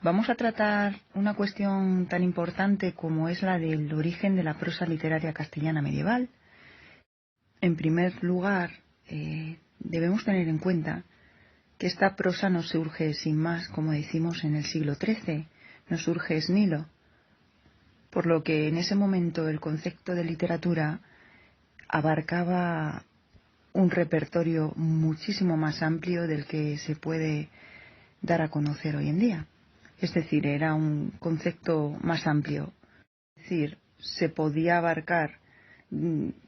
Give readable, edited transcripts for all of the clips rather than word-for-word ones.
Vamos a tratar una cuestión tan importante como es la del origen de la prosa literaria castellana medieval. En primer lugar, debemos tener en cuenta que esta prosa no surge sin más, como decimos, en el siglo XIII, no surge ex nihilo, por lo que en ese momento el concepto de literatura abarcaba un repertorio muchísimo más amplio del que se puede dar a conocer hoy en día. Es decir, era un concepto más amplio. Es decir, se podía abarcar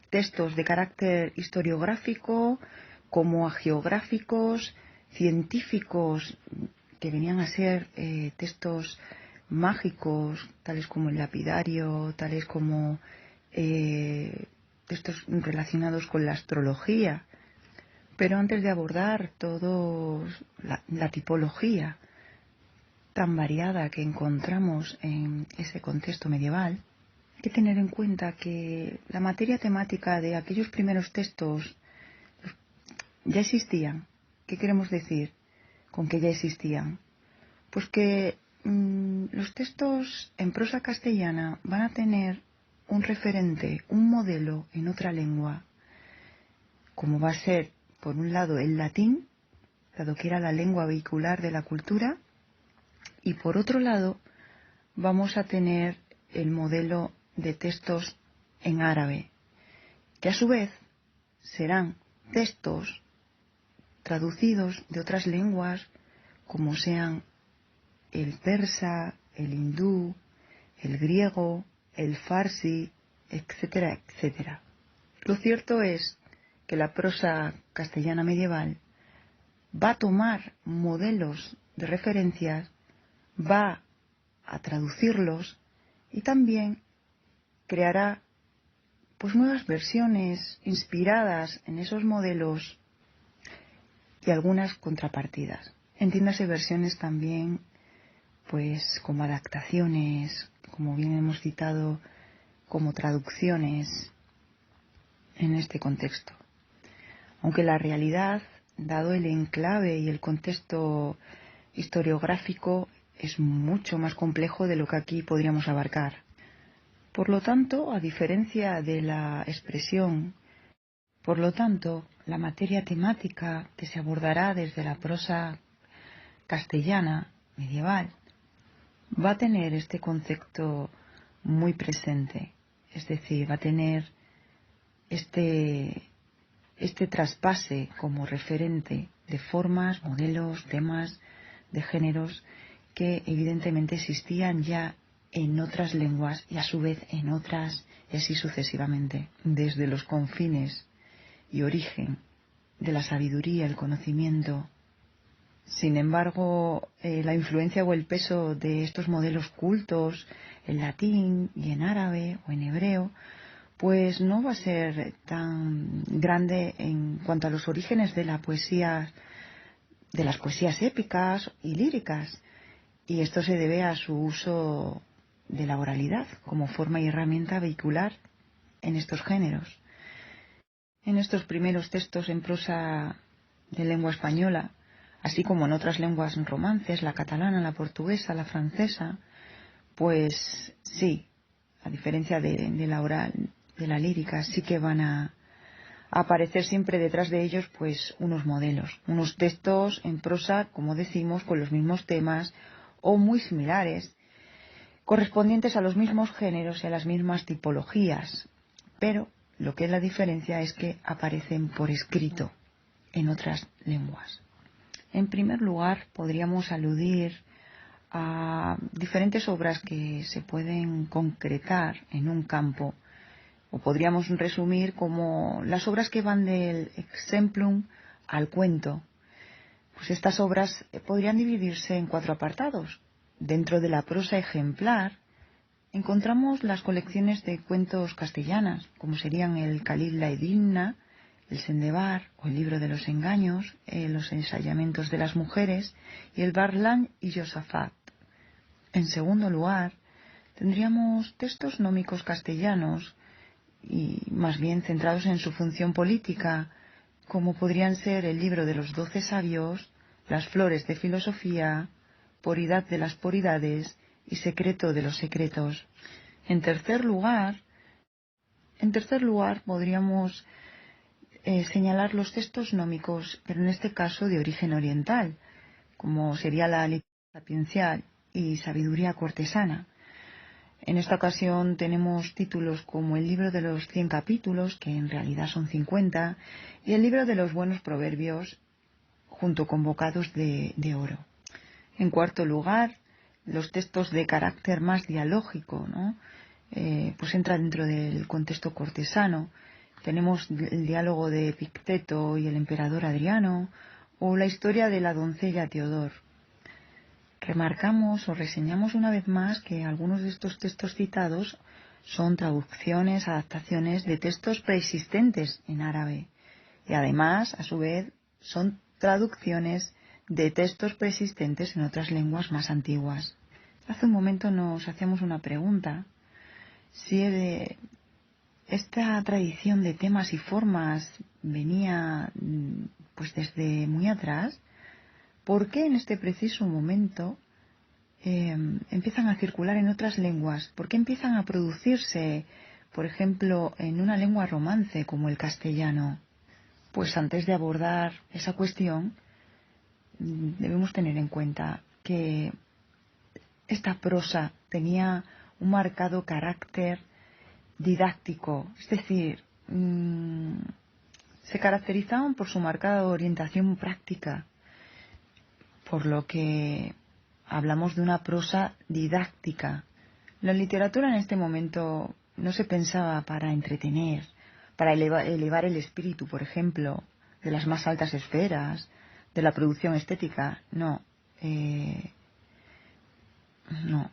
textos de carácter historiográfico como hagiográficos, científicos, que venían a ser textos mágicos, tales como el lapidario, tales como textos relacionados con la astrología. Pero antes de abordar todo la tipología tan variada que encontramos en ese contexto medieval, hay que tener en cuenta que la materia temática de aquellos primeros textos ya existían. ¿Qué queremos decir con que ya existían? Pues que los textos en prosa castellana van a tener un referente, un modelo en otra lengua, como va a ser, por un lado, el latín, dado que era la lengua vehicular de la cultura, y por otro lado, vamos a tener el modelo de textos en árabe, que a su vez serán textos traducidos de otras lenguas, como sean el persa, el hindú, el griego, el farsi, etcétera, etcétera. Lo cierto es que la prosa castellana medieval va a tomar modelos de referencias, va a traducirlos y también creará pues nuevas versiones inspiradas en esos modelos y algunas contrapartidas. Entiéndase versiones también pues como adaptaciones, como bien hemos citado, como traducciones en este contexto. Aunque la realidad, dado el enclave y el contexto historiográfico, es mucho más complejo de lo que aquí podríamos abarcar. Por lo tanto, a diferencia de la expresión, la materia temática que se abordará desde la prosa castellana medieval va a tener este concepto muy presente, es decir, va a tener este traspase como referente de formas, modelos, temas, de géneros que evidentemente existían ya en otras lenguas y a su vez en otras y así sucesivamente, desde los confines y origen de la sabiduría, el conocimiento. Sin embargo, la influencia o el peso de estos modelos cultos en latín y en árabe o en hebreo pues no va a ser tan grande en cuanto a los orígenes de la poesía, de las poesías épicas y líricas, y esto se debe a su uso de la oralidad como forma y herramienta vehicular en estos géneros. En estos primeros textos en prosa de lengua española, así como en otras lenguas romances, la catalana, la portuguesa, la francesa, pues sí, a diferencia de la oral, de la lírica, sí que van a aparecer siempre detrás de ellos pues unos modelos, unos textos en prosa, como decimos, con los mismos temas o muy similares, correspondientes a los mismos géneros y a las mismas tipologías, pero lo que es la diferencia es que aparecen por escrito en otras lenguas. En primer lugar, podríamos aludir a diferentes obras que se pueden concretar en un campo, o podríamos resumir como las obras que van del exemplum al cuento. Pues estas obras podrían dividirse en 4 apartados. Dentro de la prosa ejemplar encontramos las colecciones de cuentos castellanas, como serían el Calil la Edimna, el Sendebar o el Libro de los Engaños, los ensayamientos de las mujeres y el Barlan y Josafat. En segundo lugar, tendríamos textos nómicos castellanos y más bien centrados en su función política, como podrían ser el Libro de los 12 sabios, las Flores de filosofía puridad de las puridades y secreto de los secretos. En tercer lugar podríamos señalar los textos nómicos, pero en este caso de origen oriental, como sería la literatura sapiencial y sabiduría cortesana. En esta ocasión tenemos títulos como el libro de los 100 capítulos, que en realidad son 50, y el libro de los buenos proverbios, junto con bocados de oro. En cuarto lugar, los textos de carácter más dialógico, ¿no? Pues entra dentro del contexto cortesano. Tenemos el diálogo de Epicteto y el emperador Adriano, o la historia de la doncella Teodor. Remarcamos o reseñamos una vez más que algunos de estos textos citados son traducciones, adaptaciones de textos preexistentes en árabe, y además, a su vez, son traducciones de textos preexistentes en otras lenguas más antiguas. Hace un momento nos hacíamos una pregunta: si esta tradición de temas y formas venía pues desde muy atrás, ¿por qué en este preciso momento empiezan a circular en otras lenguas? ¿Por qué empiezan a producirse, por ejemplo, en una lengua romance como el castellano? Pues antes de abordar esa cuestión, debemos tener en cuenta que esta prosa tenía un marcado carácter didáctico, es decir, se caracterizaban por su marcada orientación práctica, por lo que hablamos de una prosa didáctica. La literatura en este momento no se pensaba para entretener, para elevar el espíritu, por ejemplo, de las más altas esferas, de la producción estética. No,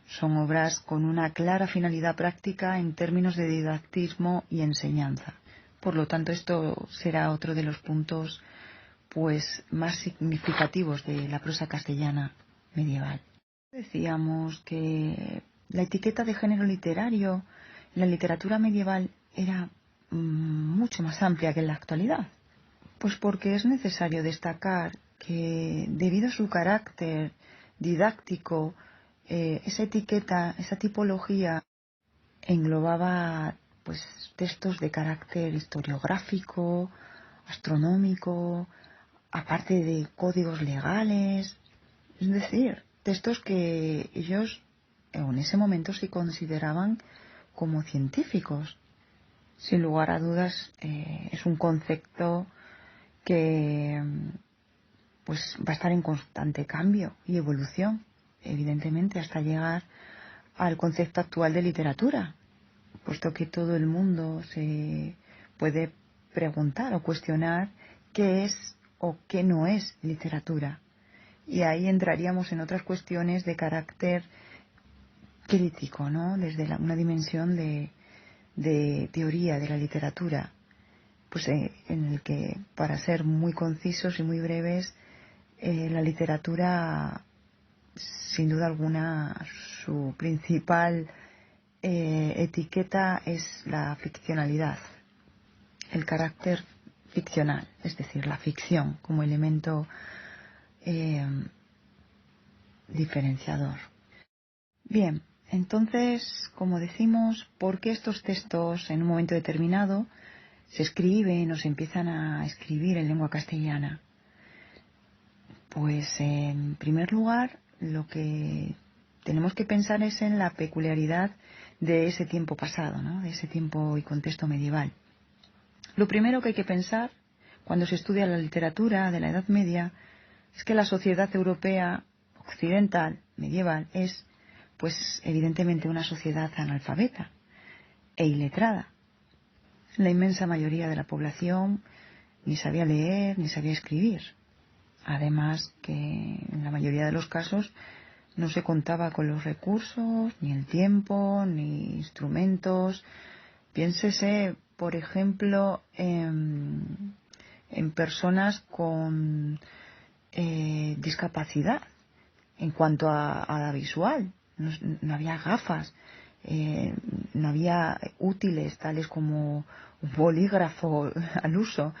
son obras con una clara finalidad práctica en términos de didactismo y enseñanza. Por lo tanto, esto será otro de los puntos pues más significativos de la prosa castellana medieval. Decíamos que la etiqueta de género literario en la literatura medieval era mucho más amplia que en la actualidad. Pues porque es necesario destacar que, debido a su carácter didáctico, esa etiqueta, esa tipología, englobaba pues textos de carácter historiográfico, astronómico, aparte de códigos legales, es decir, textos que ellos en ese momento se consideraban como científicos. Sin lugar a dudas, es un concepto que pues va a estar en constante cambio y evolución, evidentemente, hasta llegar al concepto actual de literatura, puesto que todo el mundo se puede preguntar o cuestionar qué es o qué no es literatura. Y ahí entraríamos en otras cuestiones de carácter crítico, ¿no? Desde una dimensión de teoría de la literatura, pues en el que, para ser muy concisos y muy breves, la literatura, sin duda alguna, su principal etiqueta es la ficcionalidad, el carácter ficcional, es decir, la ficción como elemento diferenciador. Bien, entonces, como decimos, ¿por qué estos textos en un momento determinado se escriben o se empiezan a escribir en lengua castellana? Pues en primer lugar, lo que tenemos que pensar es en la peculiaridad de ese tiempo pasado, ¿no? De ese tiempo y contexto medieval. Lo primero que hay que pensar cuando se estudia la literatura de la Edad Media es que la sociedad europea occidental, medieval, es pues evidentemente una sociedad analfabeta e iletrada. La inmensa mayoría de la población ni sabía leer ni sabía escribir. Además que en la mayoría de los casos no se contaba con los recursos, ni el tiempo, ni instrumentos. Piénsese, por ejemplo, en personas con discapacidad en cuanto a la visual. No había gafas, no había útiles tales como un bolígrafo al uso.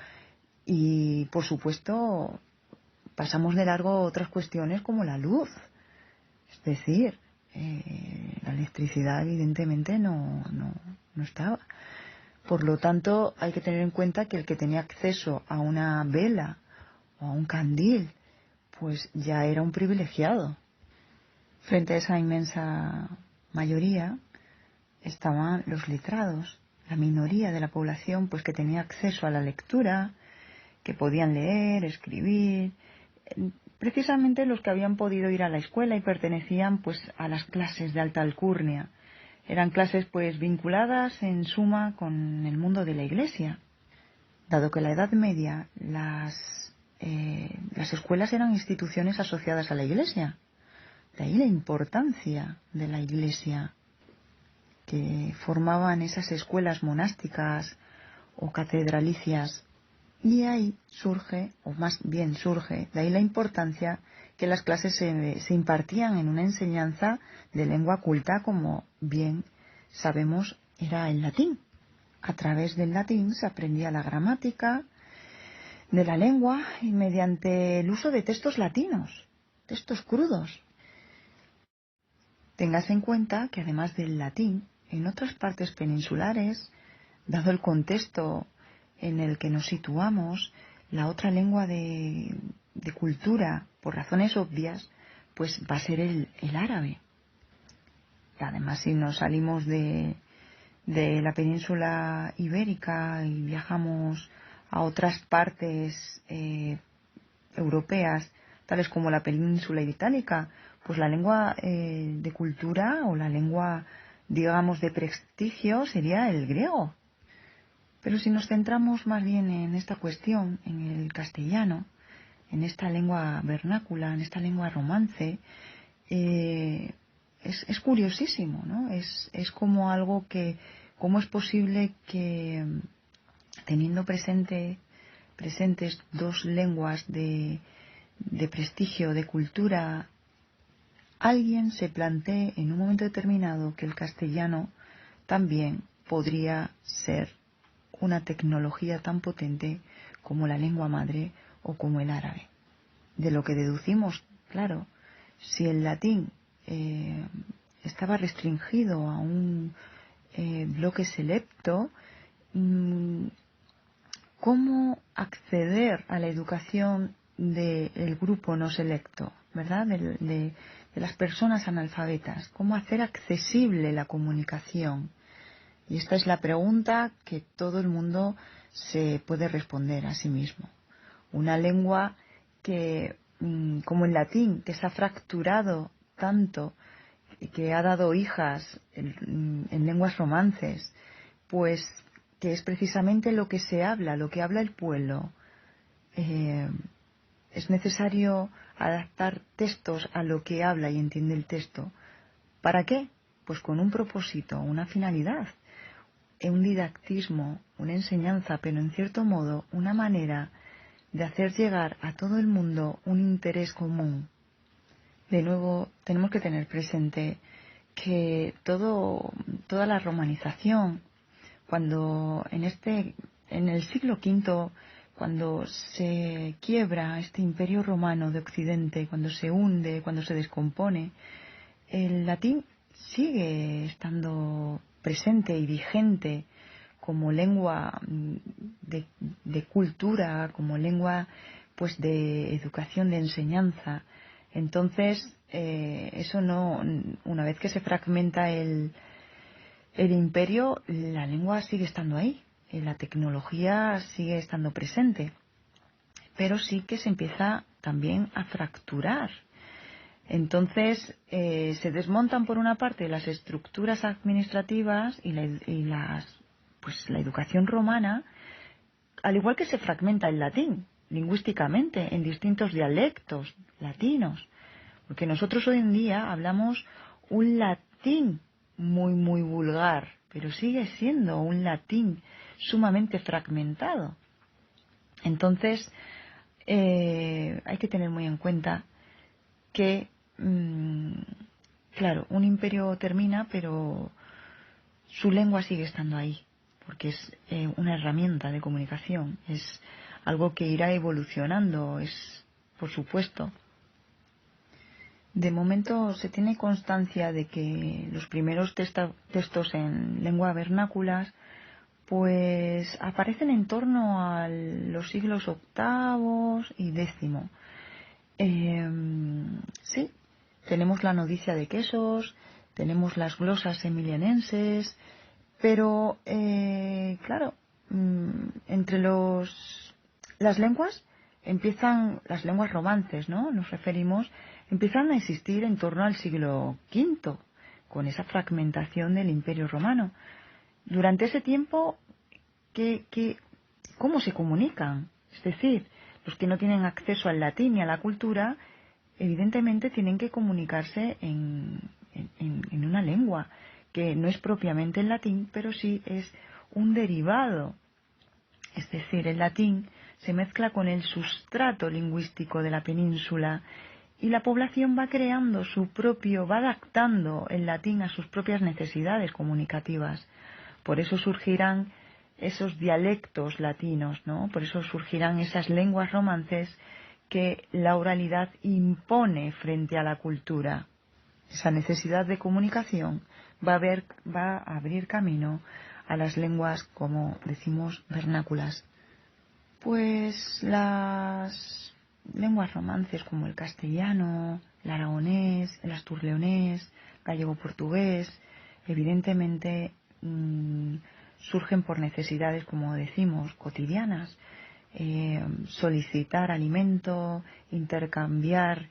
Y, por supuesto, pasamos de largo otras cuestiones como la luz. Es decir, la electricidad evidentemente no estaba. Por lo tanto, hay que tener en cuenta que el que tenía acceso a una vela o a un candil, pues ya era un privilegiado. Frente a esa inmensa mayoría estaban los letrados, la minoría de la población, pues que tenía acceso a la lectura, que podían leer, escribir, precisamente los que habían podido ir a la escuela y pertenecían pues a las clases de alta alcurnia. Eran clases pues vinculadas en suma con el mundo de la Iglesia. Dado que en la Edad Media las escuelas eran instituciones asociadas a la Iglesia. De ahí la importancia de la Iglesia, que formaban esas escuelas monásticas o catedralicias. Y ahí surge, o más bien surge, de ahí la importancia que las clases se impartían en una enseñanza de lengua culta, como bien sabemos era el latín. A través del latín se aprendía la gramática de la lengua y mediante el uso de textos latinos, textos crudos. Tengas en cuenta que además del latín, en otras partes peninsulares, dado el contexto en el que nos situamos, la otra lengua de cultura, por razones obvias, pues va a ser el árabe. Además, si nos salimos de la península ibérica y viajamos a otras partes europeas, tales como la península itálica, pues la lengua de cultura o la lengua, digamos, de prestigio sería el griego. Pero si nos centramos más bien en esta cuestión, en el castellano, en esta lengua vernácula, en esta lengua romance, es curiosísimo, ¿no? Es como algo que, ¿cómo es posible que teniendo presentes dos lenguas de prestigio, de cultura, alguien se plantee en un momento determinado que el castellano también podría ser una tecnología tan potente como la lengua madre o como el árabe? De lo que deducimos, claro, si el latín estaba restringido a un bloque selecto, ¿cómo acceder a la educación del grupo no selecto, ¿verdad? De las personas analfabetas. ¿Cómo hacer accesible la comunicación? Y esta es la pregunta que todo el mundo se puede responder a sí mismo. Una lengua que, como el latín, que se ha fracturado tanto y que ha dado hijas en lenguas romances, pues que es precisamente lo que se habla, lo que habla el pueblo. Es necesario adaptar textos a lo que habla y entiende el texto. ¿Para qué? Pues con un propósito, una finalidad, un didactismo, una enseñanza, pero en cierto modo una manera de hacer llegar a todo el mundo un interés común. De nuevo, tenemos que tener presente que toda la romanización, cuando en el siglo V, cuando se quiebra este imperio romano de Occidente, cuando se hunde, cuando se descompone, el latín sigue estando presente y vigente como lengua de cultura, como lengua pues de educación, de enseñanza. Entonces, eso no, una vez que se fragmenta el imperio, la lengua sigue estando ahí, la tecnología sigue estando presente, pero sí que se empieza también a fracturar. Entonces, se desmontan por una parte las estructuras administrativas y la educación romana, al igual que se fragmenta el latín, lingüísticamente, en distintos dialectos latinos. Porque nosotros hoy en día hablamos un latín muy, muy vulgar, pero sigue siendo un latín sumamente fragmentado. Entonces, hay que tener muy en cuenta que, claro, un imperio termina, pero su lengua sigue estando ahí, porque es una herramienta de comunicación, es algo que irá evolucionando, es, por supuesto. De momento se tiene constancia de que los primeros textos en lengua vernáculas pues aparecen en torno a los siglos octavos y X. Sí, tenemos la Noticia de Quesos, tenemos las glosas emilianenses, pero claro, entre las lenguas las lenguas romances, ¿no? Nos referimos, empiezan a existir en torno al siglo V, con esa fragmentación del Imperio Romano. Durante ese tiempo, ¿cómo se comunican? Es decir, los que no tienen acceso al latín y a la cultura, evidentemente tienen que comunicarse en una lengua que no es propiamente el latín, pero sí es un derivado. Es decir, el latín se mezcla con el sustrato lingüístico de la península y la población va creando va adaptando el latín a sus propias necesidades comunicativas. Por eso surgirán esos dialectos latinos, ¿no? Por eso surgirán esas lenguas romances que la oralidad impone frente a la cultura. Esa necesidad de comunicación va a abrir camino a las lenguas, como decimos, vernáculas. Pues las lenguas romances como el castellano, el aragonés, el asturleonés, gallego-portugués, evidentemente surgen por necesidades, como decimos, cotidianas. Solicitar alimento, intercambiar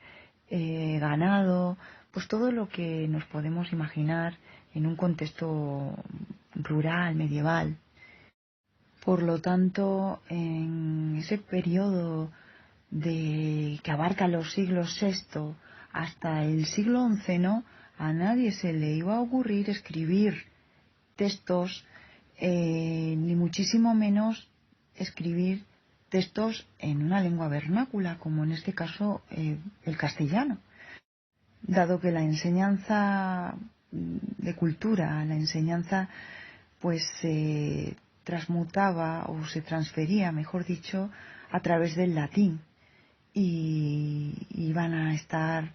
ganado, pues todo lo que nos podemos imaginar en un contexto rural, medieval. Por lo tanto, en ese periodo que abarca los siglos VI hasta el siglo XI, ¿no? A nadie se le iba a ocurrir escribir textos, ni muchísimo menos escribir textos en una lengua vernácula, como en este caso el castellano, dado que la enseñanza de cultura, la enseñanza pues se transmutaba o se transfería, mejor dicho, a través del latín y iban a estar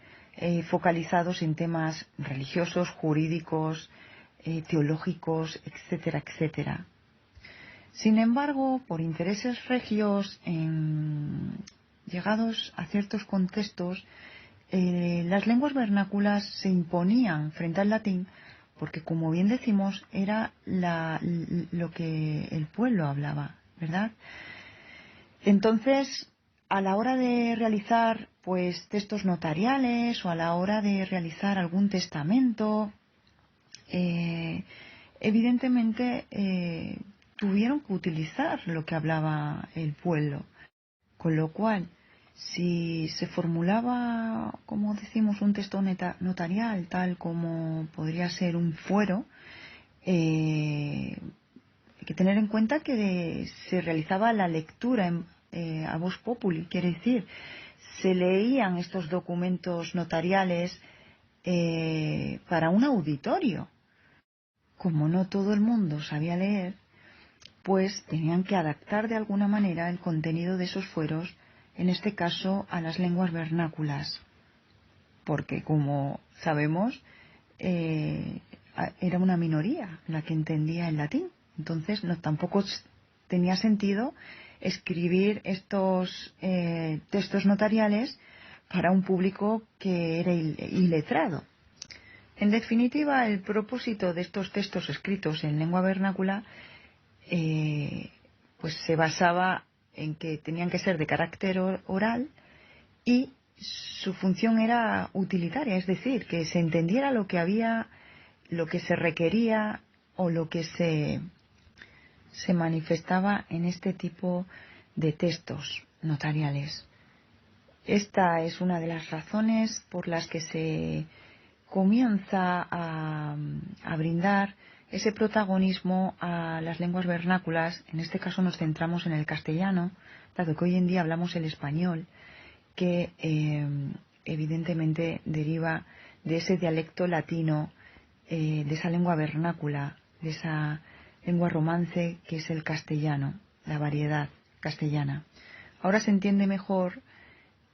focalizados en temas religiosos, jurídicos, teológicos, etcétera, etcétera. Sin embargo, por intereses regios, llegados a ciertos contextos, las lenguas vernáculas se imponían frente al latín porque, como bien decimos, era lo que el pueblo hablaba, ¿verdad? Entonces, a la hora de realizar pues textos notariales o a la hora de realizar algún testamento, evidentemente tuvieron que utilizar lo que hablaba el pueblo, con lo cual si se formulaba, como decimos, un texto notarial, tal como podría ser un fuero, hay que tener en cuenta que se realizaba la lectura a vox populi, quiere decir, se leían estos documentos notariales para un auditorio. Como no todo el mundo sabía leer, pues tenían que adaptar de alguna manera el contenido de esos fueros, en este caso a las lenguas vernáculas, porque como sabemos era una minoría la que entendía el latín, entonces tampoco tenía sentido escribir estos textos notariales para un público que era iletrado. En definitiva, el propósito de estos textos escritos en lengua vernácula pues se basaba en que tenían que ser de carácter oral y su función era utilitaria, es decir, que se entendiera lo que se requería o lo que se manifestaba en este tipo de textos notariales. Esta es una de las razones por las que se comienza a brindar ese protagonismo a las lenguas vernáculas. En este caso nos centramos en el castellano, dado que hoy en día hablamos el español, que evidentemente deriva de ese dialecto latino, de esa lengua vernácula, de esa lengua romance que es el castellano, la variedad castellana. Ahora se entiende mejor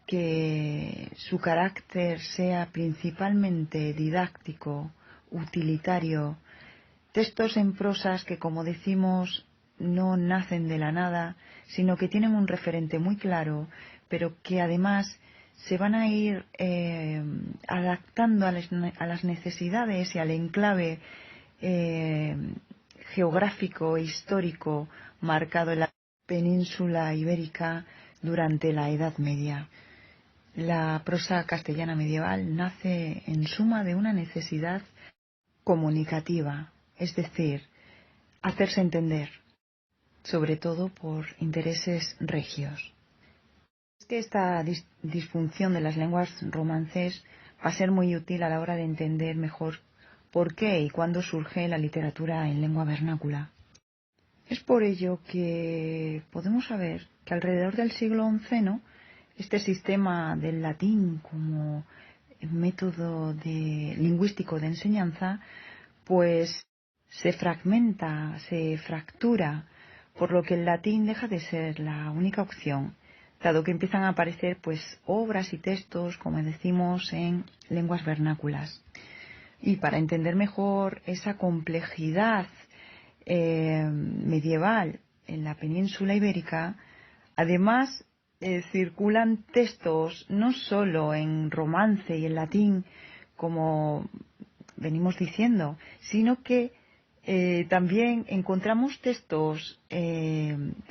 que su carácter sea principalmente didáctico, utilitario, textos en prosas que, como decimos, no nacen de la nada, sino que tienen un referente muy claro, pero que además se van a ir adaptando a las necesidades y al enclave geográfico e histórico marcado en la península ibérica durante la Edad Media. La prosa castellana medieval nace en suma de una necesidad comunicativa, es decir, hacerse entender, sobre todo por intereses regios. Es que esta disfunción de las lenguas romances va a ser muy útil a la hora de entender mejor por qué y cuándo surge la literatura en lengua vernácula. Es por ello que podemos saber que alrededor del siglo XI este sistema del latín como método lingüístico de enseñanza pues se fragmenta, se fractura, por lo que el latín deja de ser la única opción, dado que empiezan a aparecer pues obras y textos, como decimos, en lenguas vernáculas. Y para entender mejor esa complejidad medieval en la península ibérica, además circulan textos no solo en romance y en latín, como venimos diciendo, sino que también encontramos textos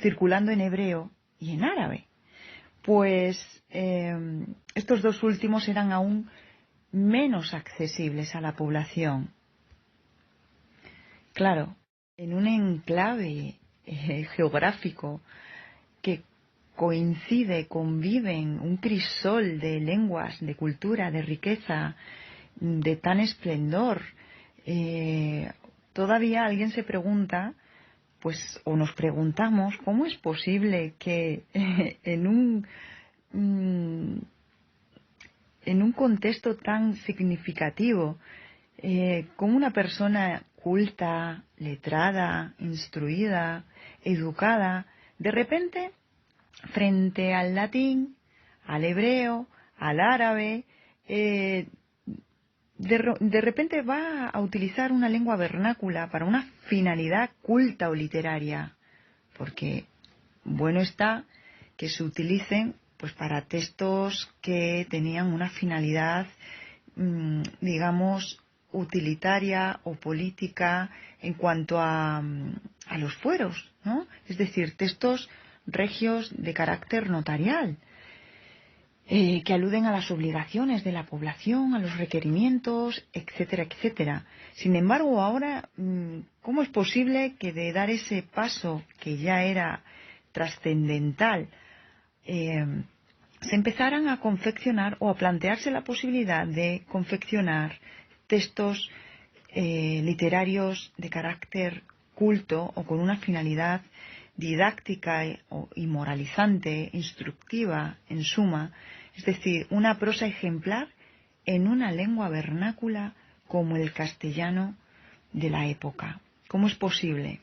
circulando en hebreo y en árabe. Pues estos dos últimos eran aún menos accesibles a la población. Claro, en un enclave geográfico que conviven un crisol de lenguas, de cultura, de riqueza, de tan esplendor, todavía alguien se pregunta, pues, o nos preguntamos, ¿cómo es posible que en un contexto tan significativo, como una persona culta, letrada, instruida, educada, de repente, frente al latín, al hebreo, al árabe, de repente va a utilizar una lengua vernácula para una finalidad culta o literaria? Porque bueno está que se utilicen pues para textos que tenían una finalidad, digamos, utilitaria o política en cuanto a los fueros, ¿no? Es decir, textos regios de carácter notarial, que aluden a las obligaciones de la población, a los requerimientos, etcétera, etcétera. Sin embargo, ahora, ¿cómo es posible que de dar ese paso que ya era trascendental, se empezaran a confeccionar o a plantearse la posibilidad de confeccionar textos literarios de carácter culto o con una finalidad didáctica y moralizante, instructiva, en suma, es decir, una prosa ejemplar en una lengua vernácula como el castellano de la época? ¿Cómo es posible?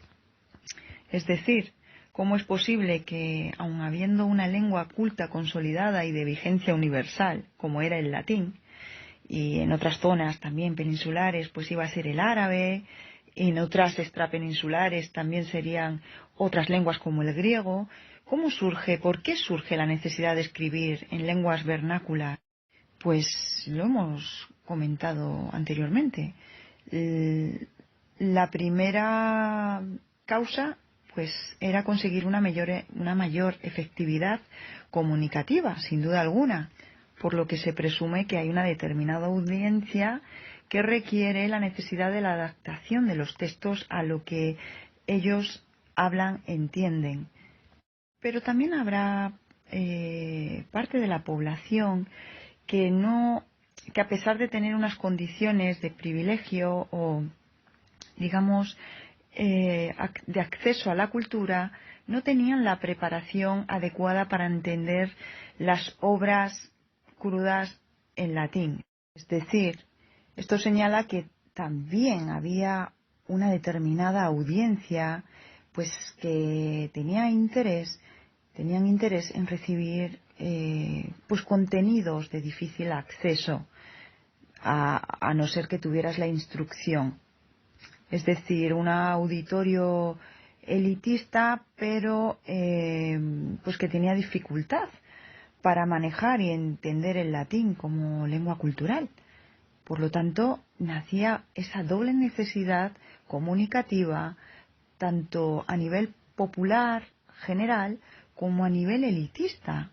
Es decir, ¿cómo es posible que, aun habiendo una lengua culta consolidada y de vigencia universal, como era el latín, y en otras zonas también peninsulares pues iba a ser el árabe, y en otras extrapeninsulares también serían otras lenguas como el griego? ¿Cómo surge, por qué surge la necesidad de escribir en lenguas vernáculas? Pues lo hemos comentado anteriormente. La primera causa pues era conseguir una mayor efectividad comunicativa, sin duda alguna, por lo que se presume que hay una determinada audiencia que requiere la necesidad de la adaptación de los textos a lo que ellos hablan, entienden. Pero también habrá parte de la población que a pesar de tener unas condiciones de privilegio o, digamos, de acceso a la cultura, no tenían la preparación adecuada para entender las obras crudas en latín. Es decir, esto señala que también había una determinada audiencia pues que tenían interés en recibir pues contenidos de difícil acceso, a no ser que tuvieras la instrucción. Es decir, un auditorio elitista, pero pues que tenía dificultad para manejar y entender el latín como lengua cultural. Por lo tanto, nacía esa doble necesidad comunicativa, tanto a nivel popular, general, como a nivel elitista,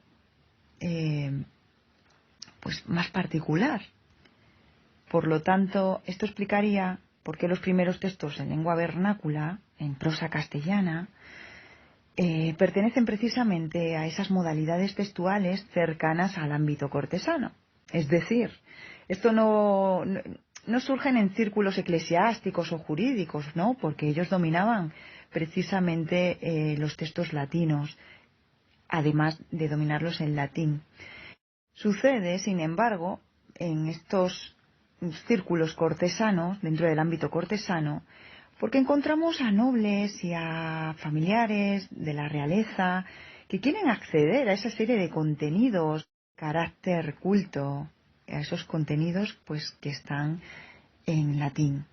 pues más particular. Por lo tanto, esto explicaría por qué los primeros textos en lengua vernácula, en prosa castellana, pertenecen precisamente a esas modalidades textuales cercanas al ámbito cortesano. Es decir, esto no surgen en círculos eclesiásticos o jurídicos, ¿no? Porque ellos dominaban precisamente los textos latinos, además de dominarlos en latín. Sucede, sin embargo, en estos círculos cortesanos, dentro del ámbito cortesano, porque encontramos a nobles y a familiares de la realeza que quieren acceder a esa serie de contenidos, carácter culto, a esos contenidos pues que están en latín.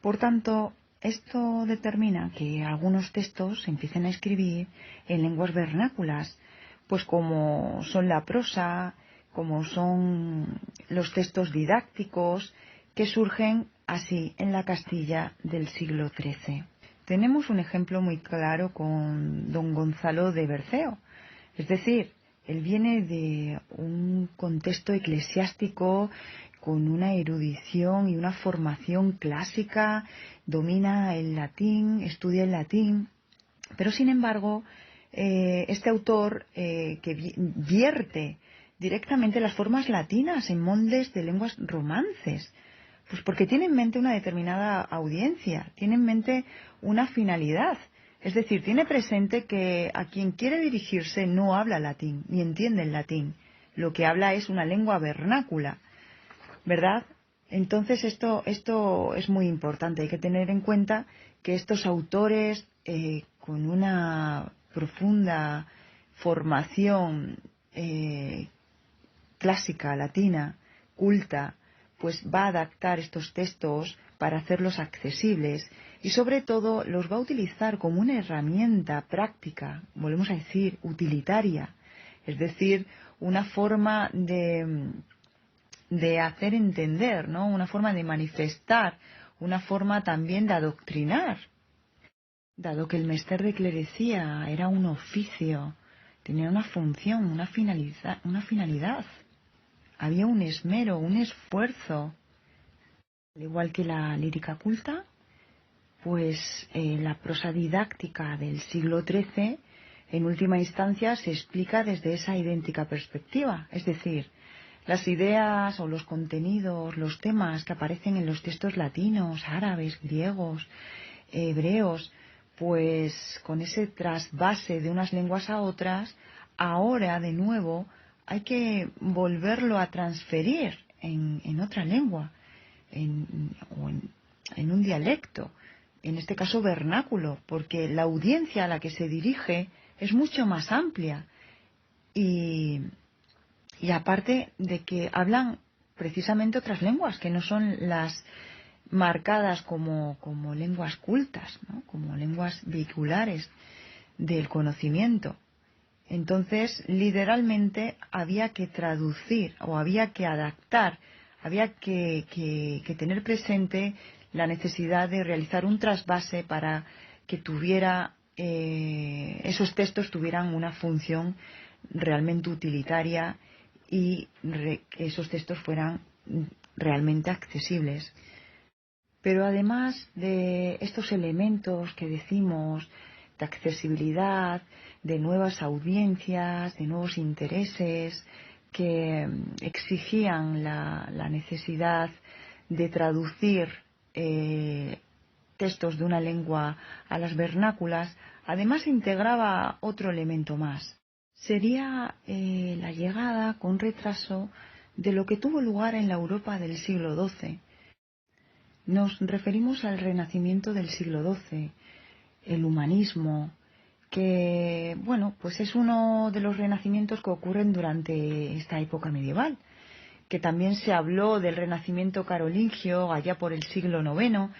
Por tanto, esto determina que algunos textos se empiecen a escribir en lenguas vernáculas, pues como son la prosa, como son los textos didácticos que surgen así en la Castilla del siglo XIII. Tenemos un ejemplo muy claro con don Gonzalo de Berceo, es decir, él viene de un contexto eclesiástico con una erudición y una formación clásica, domina el latín, estudia el latín, pero sin embargo, este autor que vierte directamente las formas latinas en moldes de lenguas romances, pues porque tiene en mente una determinada audiencia, tiene en mente una finalidad. Es decir, tiene presente que a quien quiere dirigirse no habla latín, ni entiende el latín. Lo que habla es una lengua vernácula, ¿verdad? Entonces esto es muy importante. Hay que tener en cuenta que estos autores con una profunda formación clásica, latina, culta, pues va a adaptar estos textos para hacerlos accesibles y sobre todo los va a utilizar como una herramienta práctica, volvemos a decir, utilitaria, es decir, una forma de hacer entender, ¿no? Una forma de manifestar, una forma también de adoctrinar, dado que el mester de clerecía era un oficio, tenía una función, una finalidad. Había un esmero, un esfuerzo. Al igual que la lírica culta, pues la prosa didáctica del siglo XIII, en última instancia, se explica desde esa idéntica perspectiva. Es decir, las ideas o los contenidos, los temas que aparecen en los textos latinos, árabes, griegos, hebreos, pues con ese trasvase de unas lenguas a otras, ahora de nuevo hay que volverlo a transferir en otra lengua, en un dialecto, en este caso vernáculo, porque la audiencia a la que se dirige es mucho más amplia y aparte de que hablan precisamente otras lenguas que no son las marcadas como lenguas cultas, ¿no? Como lenguas vehiculares del conocimiento. Entonces, literalmente había que traducir o había que adaptar, había que tener presente la necesidad de realizar un trasvase para que esos textos tuvieran una función realmente utilitaria y que esos textos fueran realmente accesibles. Pero además de estos elementos que decimos de accesibilidad, de nuevas audiencias, de nuevos intereses que exigían la necesidad de traducir textos de una lengua a las vernáculas, además integraba otro elemento más. Sería la llegada con retraso de lo que tuvo lugar en la Europa del siglo XII. Nos referimos al Renacimiento del siglo XII, el humanismo, que, bueno, pues es uno de los renacimientos que ocurren durante esta época medieval, que también se habló del renacimiento carolingio allá por el siglo IX,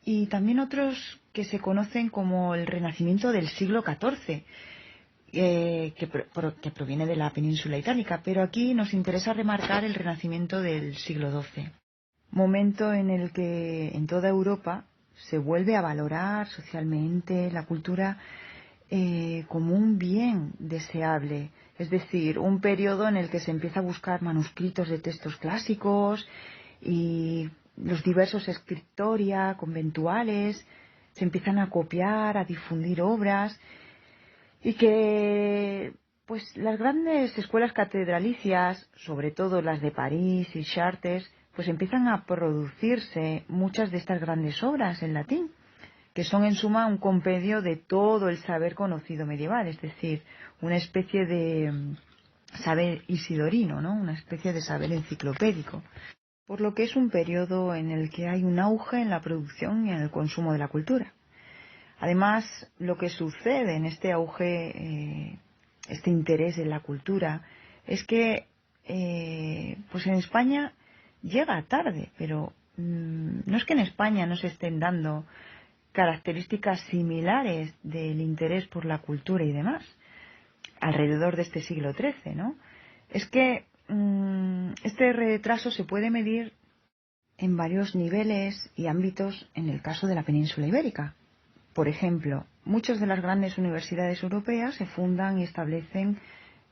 y también otros que se conocen como el renacimiento del siglo XIV, que proviene de la península itálica, pero aquí nos interesa remarcar el renacimiento del siglo XII, momento en el que en toda Europa se vuelve a valorar socialmente la cultura como un bien deseable, es decir, un periodo en el que se empieza a buscar manuscritos de textos clásicos y los diversos escritoria conventuales se empiezan a copiar, a difundir obras, y que pues las grandes escuelas catedralicias, sobre todo las de París y Chartres, pues empiezan a producirse muchas de estas grandes obras en latín, que son en suma un compendio de todo el saber conocido medieval, es decir, una especie de saber isidorino, ¿no? Una especie de saber enciclopédico. Por lo que es un periodo en el que hay un auge en la producción y en el consumo de la cultura. Además, lo que sucede en este auge, este interés en la cultura, es que pues en España llega tarde, pero no es que en España no se estén dando características similares del interés por la cultura y demás, alrededor de este siglo XIII, ¿no? Es que este retraso se puede medir en varios niveles y ámbitos en el caso de la península ibérica. Por ejemplo, muchas de las grandes universidades europeas se fundan y establecen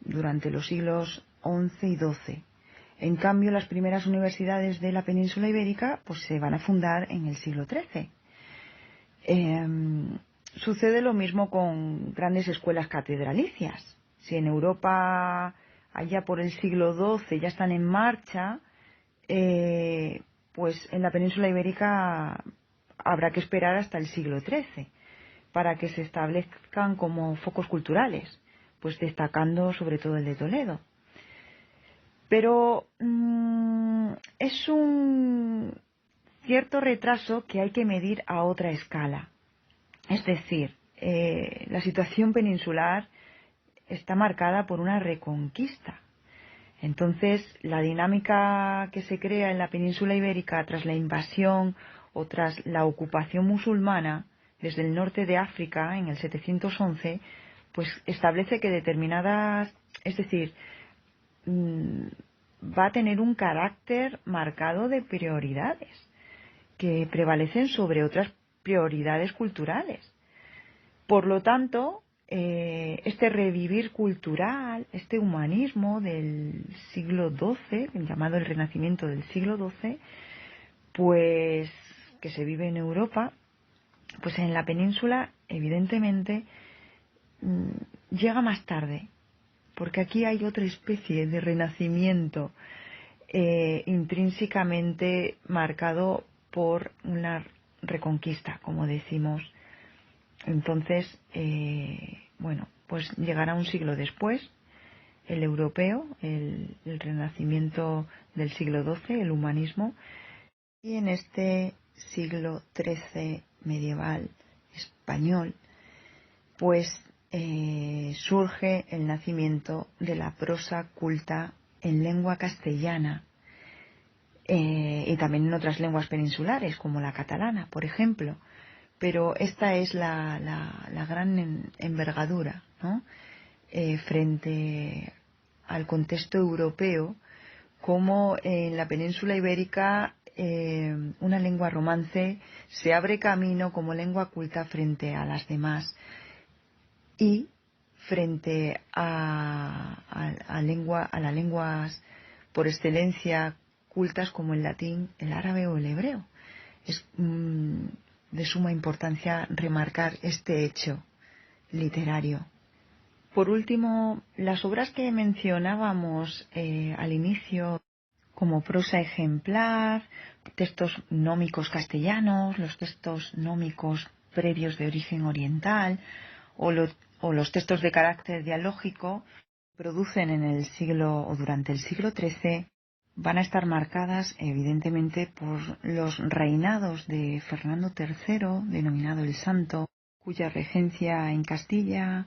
durante los siglos XI y XII. En cambio, las primeras universidades de la península ibérica pues se van a fundar en el siglo XIII. Sucede lo mismo con grandes escuelas catedralicias. Si en Europa allá por el siglo XII ya están en marcha, pues en la península ibérica habrá que esperar hasta el siglo XIII para que se establezcan como focos culturales, pues destacando sobre todo el de Toledo. Pero es un cierto retraso que hay que medir a otra escala. Es decir, la situación peninsular está marcada por una reconquista. Entonces, la dinámica que se crea en la península ibérica tras la invasión o tras la ocupación musulmana desde el norte de África en el 711, pues establece que determinadas, es decir, va a tener un carácter marcado de prioridades que prevalecen sobre otras prioridades culturales. Por lo tanto, este revivir cultural, este humanismo del siglo XII, llamado el Renacimiento del siglo XII, pues que se vive en Europa, pues en la península evidentemente llega más tarde, porque aquí hay otra especie de renacimiento intrínsecamente marcado por una reconquista, como decimos. Entonces, bueno, pues llegará un siglo después, el europeo, el renacimiento del siglo XII, el humanismo, y en este siglo XIII medieval español, pues surge el nacimiento de la prosa culta en lengua castellana y también en otras lenguas peninsulares, como la catalana, por ejemplo. Pero esta es la gran envergadura, ¿no? Frente al contexto europeo, como en la península ibérica una lengua romance se abre camino como lengua culta frente a las demás y frente a las lenguas por excelencia cultas como el latín, el árabe o el hebreo. Es de suma importancia remarcar este hecho literario. Por último, las obras que mencionábamos al inicio, como prosa ejemplar, textos nómicos castellanos, los textos nómicos previos de origen oriental o los textos de carácter dialógico, producen en el siglo o durante el siglo XIII, van a estar marcadas evidentemente por los reinados de Fernando III, denominado el Santo, cuya regencia en Castilla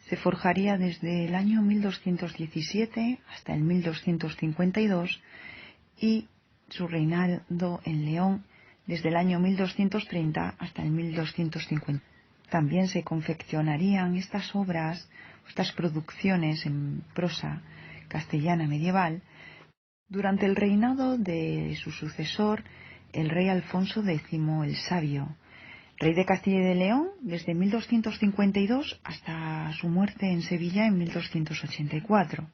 se forjaría desde el año 1217 hasta el 1252 y su reinado en León desde el año 1230 hasta el 1250. También se confeccionarían estas obras, estas producciones en prosa castellana medieval, durante el reinado de su sucesor, el rey Alfonso X el Sabio, rey de Castilla y de León desde 1252 hasta su muerte en Sevilla en 1284.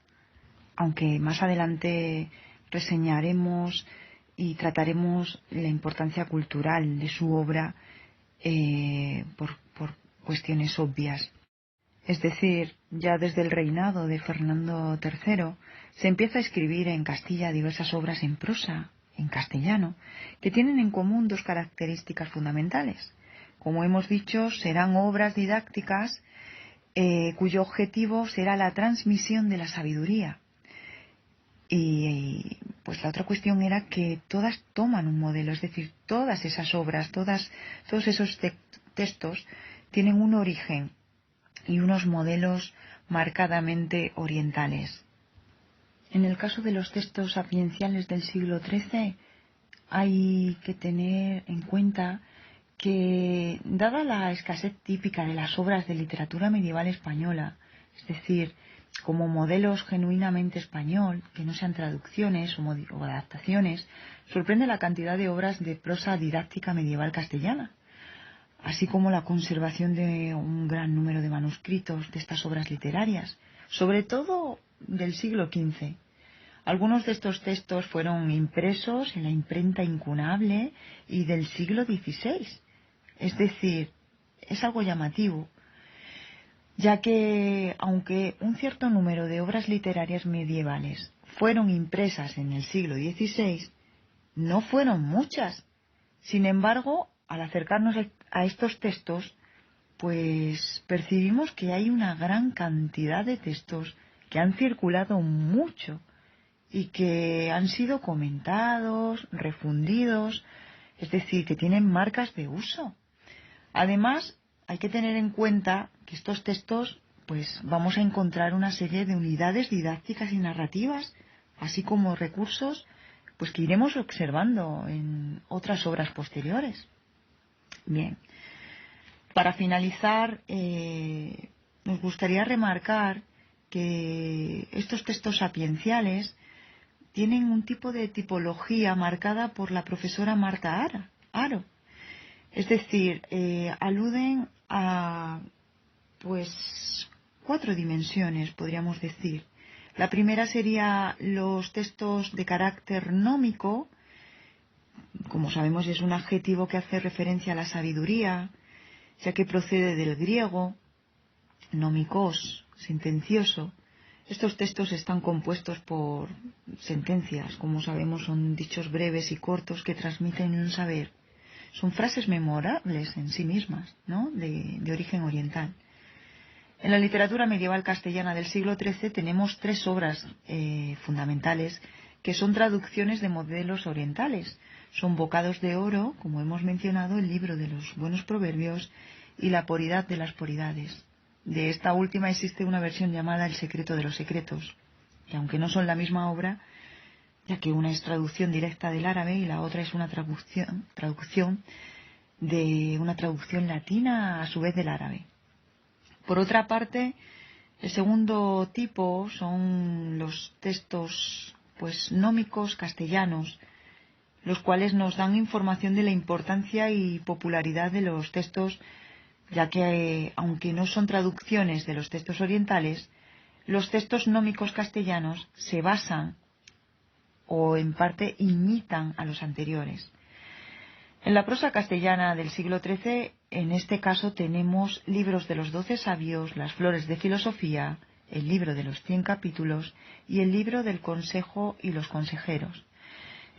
Aunque más adelante reseñaremos y trataremos la importancia cultural de su obra por cuestiones obvias. Es decir, ya desde el reinado de Fernando III se empieza a escribir en Castilla diversas obras en prosa, en castellano, que tienen en común dos características fundamentales. Como hemos dicho, serán obras didácticas cuyo objetivo será la transmisión de la sabiduría. Y pues la otra cuestión era que todas toman un modelo, es decir, todas esas obras, todos esos textos tienen un origen y unos modelos marcadamente orientales. En el caso de los textos sapienciales del siglo XIII hay que tener en cuenta que, dada la escasez típica de las obras de literatura medieval española, es decir, como modelos genuinamente español, que no sean traducciones o adaptaciones, sorprende la cantidad de obras de prosa didáctica medieval castellana, así como la conservación de un gran número de manuscritos de estas obras literarias, sobre todo del siglo XV. Algunos de estos textos fueron impresos en la imprenta incunable y del siglo XVI. Es decir, es algo llamativo, ya que aunque un cierto número de obras literarias medievales fueron impresas en el siglo XVI, no fueron muchas. Sin embargo, al acercarnos a estos textos, pues percibimos que hay una gran cantidad de textos que han circulado mucho y que han sido comentados, refundidos, es decir, que tienen marcas de uso. Además, hay que tener en cuenta que estos textos, pues vamos a encontrar una serie de unidades didácticas y narrativas, así como recursos, pues que iremos observando en otras obras posteriores. Bien, para finalizar, nos gustaría remarcar que estos textos sapienciales tienen un tipo de tipología marcada por la profesora Marta Haro. Es decir, aluden a pues 4 dimensiones, podríamos decir. La primera sería los textos de carácter nómico. Como sabemos, es un adjetivo que hace referencia a la sabiduría, ya que procede del griego, nómikos, sentencioso. Estos textos están compuestos por sentencias, como sabemos, son dichos breves y cortos que transmiten un saber. Son frases memorables en sí mismas, ¿no?, de origen oriental. En la literatura medieval castellana del siglo XIII tenemos 3 obras fundamentales que son traducciones de modelos orientales. Son Bocados de Oro, como hemos mencionado, el libro de los buenos proverbios y La Poridad de las Poridades. De esta última existe una versión llamada El secreto de los secretos, que aunque no son la misma obra, ya que una es traducción directa del árabe y la otra es una traducción de una traducción latina a su vez del árabe. Por otra parte, el segundo tipo son los textos nómicos castellanos, los cuales nos dan información de la importancia y popularidad de los textos, ya que aunque no son traducciones de los textos orientales, los textos nómicos castellanos se basan o en parte imitan a los anteriores. En la prosa castellana del siglo XIII, en este caso tenemos libros de los 12 sabios, las flores de filosofía, el libro de los 100 capítulos y el libro del consejo y los consejeros.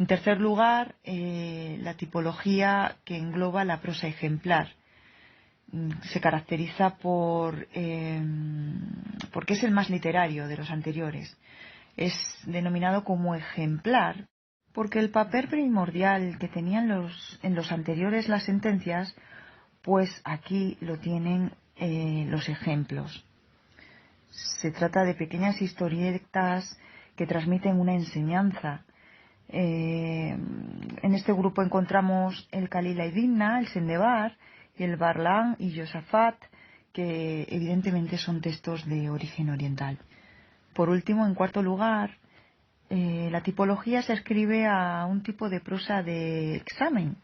En tercer lugar, la tipología que engloba la prosa ejemplar. Se caracteriza porque es el más literario de los anteriores. Es denominado como ejemplar porque el papel primordial que tenían en los anteriores las sentencias pues aquí lo tienen los ejemplos. Se trata de pequeñas historietas que transmiten una enseñanza. En este grupo encontramos el Kalila y Dimna, el Sendebar, y el Barlán y Josafat, que evidentemente son textos de origen oriental. Por último, en cuarto lugar, la tipología se escribe a un tipo de prosa de examen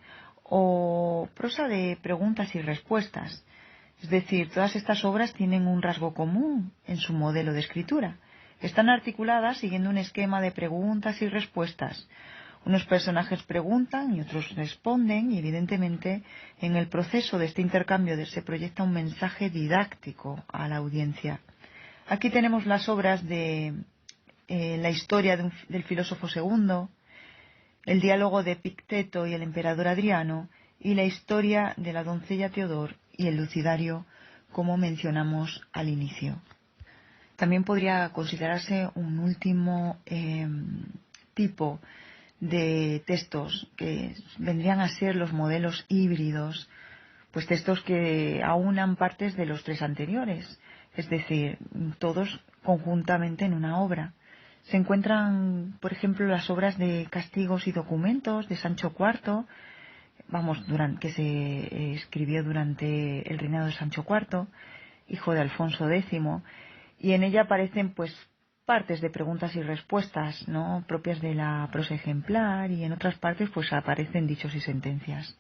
o prosa de preguntas y respuestas. Es decir, todas estas obras tienen un rasgo común en su modelo de escritura. Están articuladas siguiendo un esquema de preguntas y respuestas. Unos personajes preguntan y otros responden y evidentemente en el proceso de este intercambio se proyecta un mensaje didáctico a la audiencia. Aquí tenemos las obras de la historia del filósofo segundo, el diálogo de Epicteto y el emperador Adriano y la historia de la doncella Teodor y el lucidario, como mencionamos al inicio. También podría considerarse un último tipo de textos que vendrían a ser los modelos híbridos, pues textos que aunan partes de los tres anteriores, es decir, todos conjuntamente en una obra. Se encuentran, por ejemplo, las obras de Castigos y Documentos de Sancho IV, que se escribió durante el reinado de Sancho IV, hijo de Alfonso X, y en ella aparecen pues partes de preguntas y respuestas, ¿no?, propias de la prosa ejemplar, y en otras partes pues aparecen dichos y sentencias.